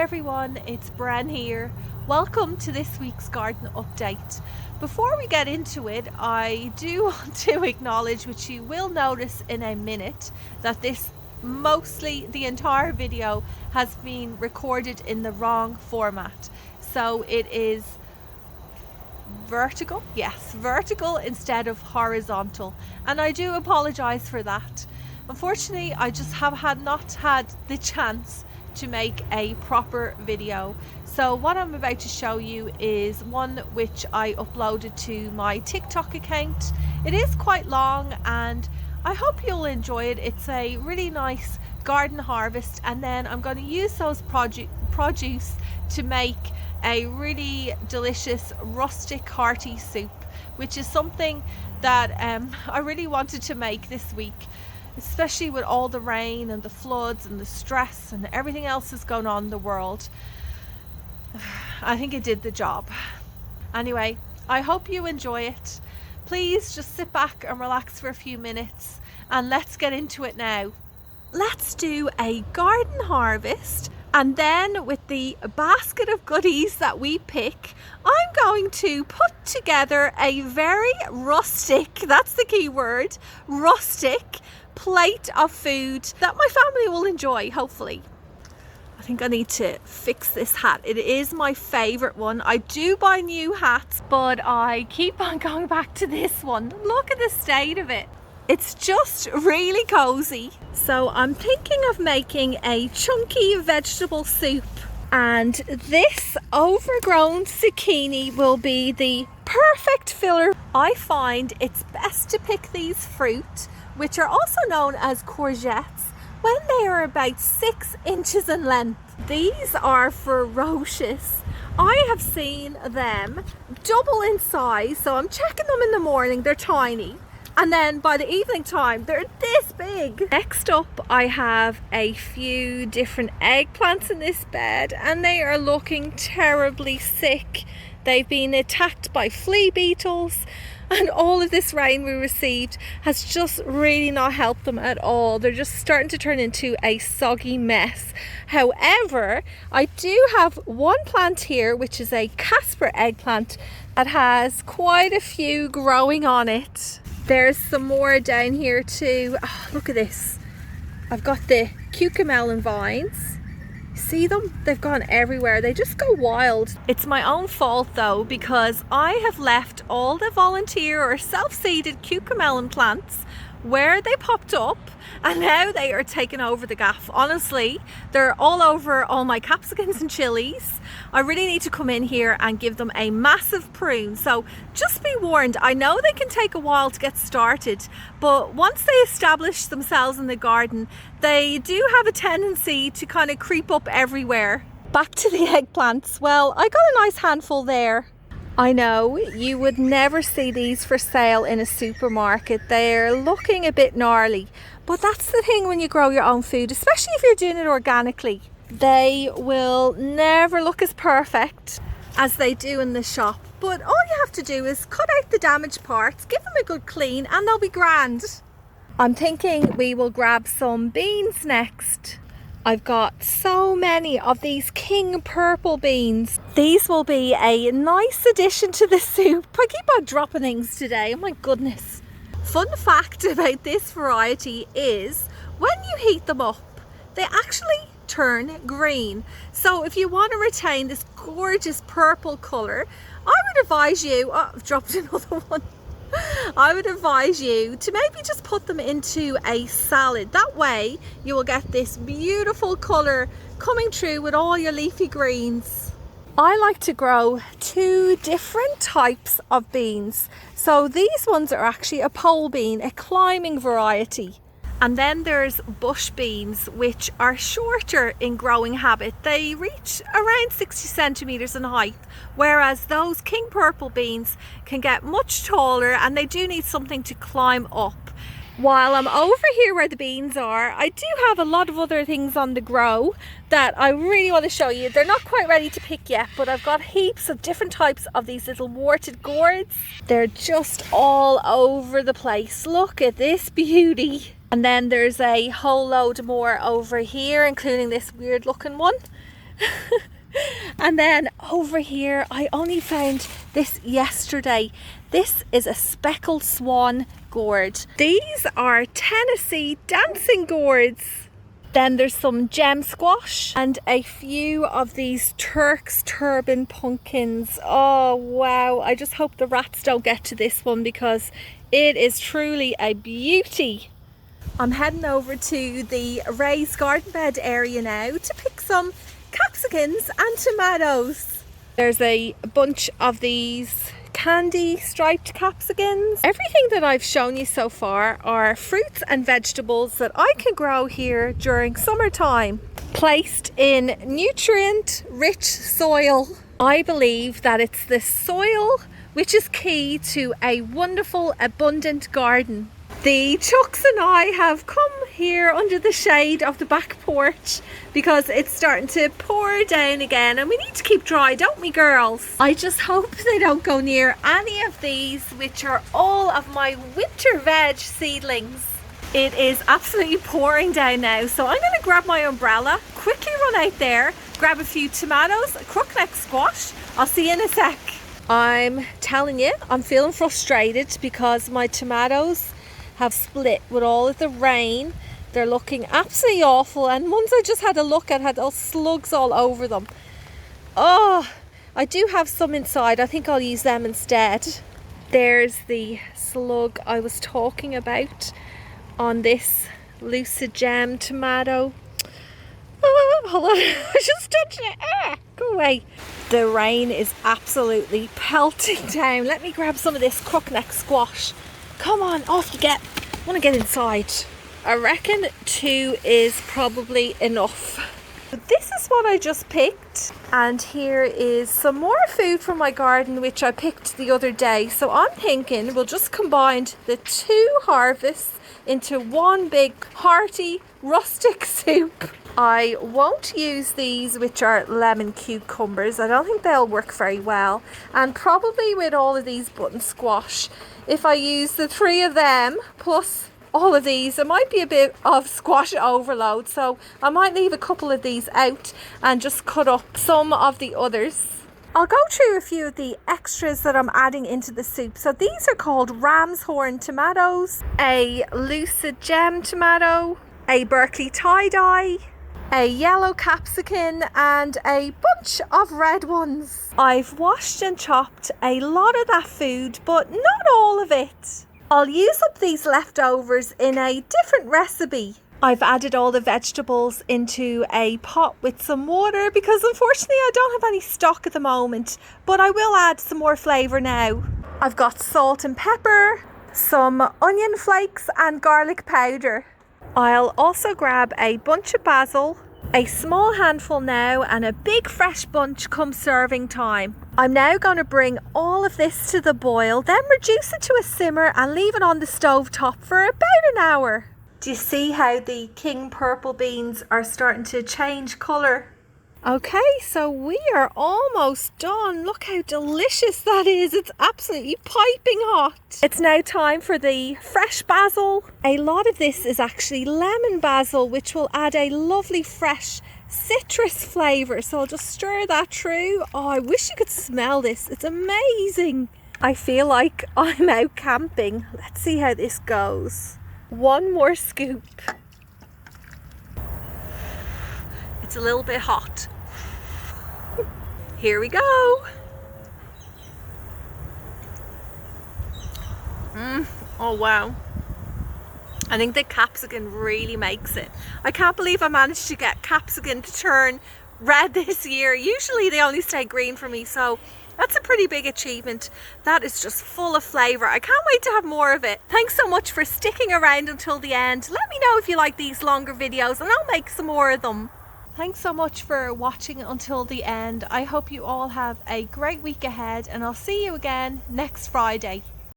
everyone, it's Bren here. Welcome to this week's garden update. Before we get into it, I do want to acknowledge, which you will notice in a minute, that mostly the entire video has been recorded in the wrong format. So it is vertical, yes, vertical instead of horizontal, and I do apologize for that. Unfortunately, I just have not had the chance to make a proper video. So what I'm about to show you is one which I uploaded to my TikTok account. It is quite long and I hope you'll enjoy it. It's a really nice garden harvest, and then I'm going to use those produce to make a really delicious rustic hearty soup, which is something that I really wanted to make this week, especially with all the rain and the floods and the stress and everything else that's going on in the world. I think it did the job. Anyway, I hope you enjoy it. Please just sit back and relax for a few minutes and let's get into it now. Let's do a garden harvest, and then with the basket of goodies that we pick, I'm going to put together a very rustic, that's the key word, rustic plate of food that my family will enjoy, hopefully. I think I need to fix this hat. It is my favorite one. I do buy new hats, but I keep on going back to this one. Look at the state of it. It's just really cozy. So I'm thinking of making a chunky vegetable soup, and this overgrown zucchini will be the perfect filler. I find it's best to pick these fruit, which are also known as courgettes, when they are about 6 inches in length. These are ferocious. I have seen them double in size, so I'm checking them in the morning, they're tiny, and then by the evening time they're this big. Next up, I have a few different eggplants in this bed, and they are looking terribly sick. They've been attacked by flea beetles, and all of this rain we received has just really not helped them at all. They're just starting to turn into a soggy mess. However, I do have one plant here, which is a Casper eggplant that has quite a few growing on it. There's some more down here too. Oh, look at this. I've got the cucamelon vines. See them? They've gone everywhere. They just go wild. It's my own fault though, because I have left all the volunteer or self-seeded cucamelon plants where they popped up, and now they are taking over the gaff. Honestly, they're all over all my capsicums and chilies. I really need to come in here and give them a massive prune. So just be warned, I know they can take a while to get started, but once they establish themselves in the garden, they do have a tendency to kind of creep up everywhere. Back to the eggplants. Well, I got a nice handful there. I know you would never see these for sale in a supermarket. They're looking a bit gnarly, but that's the thing when you grow your own food, especially if you're doing it organically. They will never look as perfect as they do in the shop, but all you have to do is cut out the damaged parts, give them a good clean, and they'll be grand. I'm thinking we will grab some beans next. I've got so many of these king purple beans. These will be a nice addition to the soup. I keep on dropping things today, oh my goodness. Fun fact about this variety is when you heat them up, they actually turn green. So if you want to retain this gorgeous purple colour, I would advise you, oh, I've dropped another one. I would advise you to maybe just put them into a salad. That way you will get this beautiful colour coming through with all your leafy greens. I like to grow 2 different types of beans. So these ones are actually a pole bean, a climbing variety. And then there's bush beans, which are shorter in growing habit. They reach around 60 centimetres in height, whereas those king purple beans can get much taller and they do need something to climb up. While I'm over here where the beans are, I do have a lot of other things on the grow that I really want to show you. They're not quite ready to pick yet, but I've got heaps of different types of these little warted gourds. They're just all over the place. Look at this beauty. And then there's a whole load more over here, including this weird looking one. And then over here, I only found this yesterday. This is a speckled swan gourd. These are Tennessee dancing gourds. Then there's some gem squash and a few of these Turk's turban pumpkins. Oh wow, I just hope the rats don't get to this one because it is truly a beauty. I'm heading over to the raised garden bed area now to pick some capsicums and tomatoes. There's a bunch of these candy striped capsicums. Everything that I've shown you so far are fruits and vegetables that I can grow here during summertime, placed in nutrient rich soil. I believe that it's the soil which is key to a wonderful abundant garden. The Chucks and I have come here under the shade of the back porch because it's starting to pour down again and we need to keep dry, don't we girls? I just hope they don't go near any of these, which are all of my winter veg seedlings. It is absolutely pouring down now, so I'm going to grab my umbrella, quickly run out there, grab a few tomatoes, a crookneck squash. I'll see you in a sec. I'm telling you, I'm feeling frustrated because my tomatoes have split with all of the rain. They're looking absolutely awful, and ones I just had a look at had those slugs all over them. Oh, I do have some inside. I think I'll use them instead. There's the slug I was talking about on this Lucid Gem tomato. Oh, hold on, I just touched it. Go away. The rain is absolutely pelting down. Let me grab some of this crookneck squash. Come on, off you get. I want to get inside. I reckon 2 is probably enough. This is what I just picked, and here is some more food from my garden which I picked the other day. So I'm thinking we'll just combine the 2 harvests into one big hearty rustic soup. I won't use these, which are lemon cucumbers. I don't think they'll work very well, and probably with all of these button squash, if I use the 3 of them plus all of these, it might be a bit of squash overload, so I might leave a couple of these out and just cut up some of the others. I'll go through a few of the extras that I'm adding into the soup. So these are called ram's horn tomatoes, a Lucid Gem tomato, a Berkeley tie-dye, a yellow capsicum, and a bunch of red ones. I've washed and chopped a lot of that food, but not all of it. I'll use up these leftovers in a different recipe. I've added all the vegetables into a pot with some water because unfortunately I don't have any stock at the moment, but I will add some more flavour now. I've got salt and pepper, some onion flakes and garlic powder. I'll also grab a bunch of basil, a small handful now, and a big fresh bunch come serving time. I'm now going to bring all of this to the boil, then reduce it to a simmer and leave it on the stove top for about an hour. Do you see how the king purple beans are starting to change colour? Okay, so we are almost done. Look how delicious that is. It's absolutely piping hot. It's now time for the fresh basil. A lot of this is actually lemon basil, which will add a lovely fresh citrus flavour. So I'll just stir that through. Oh, I wish you could smell this. It's amazing. I feel like I'm out camping. Let's see how this goes. One more scoop. It's a little bit hot. Here we go. Oh wow. I think the capsicum really makes it. I can't believe I managed to get capsicum to turn red this year. Usually they only stay green for me, so that's a pretty big achievement. That is just full of flavour. I can't wait to have more of it. Thanks so much for sticking around until the end. Let me know if you like these longer videos and I'll make some more of them. Thanks so much for watching until the end. I hope you all have a great week ahead and I'll see you again next Friday.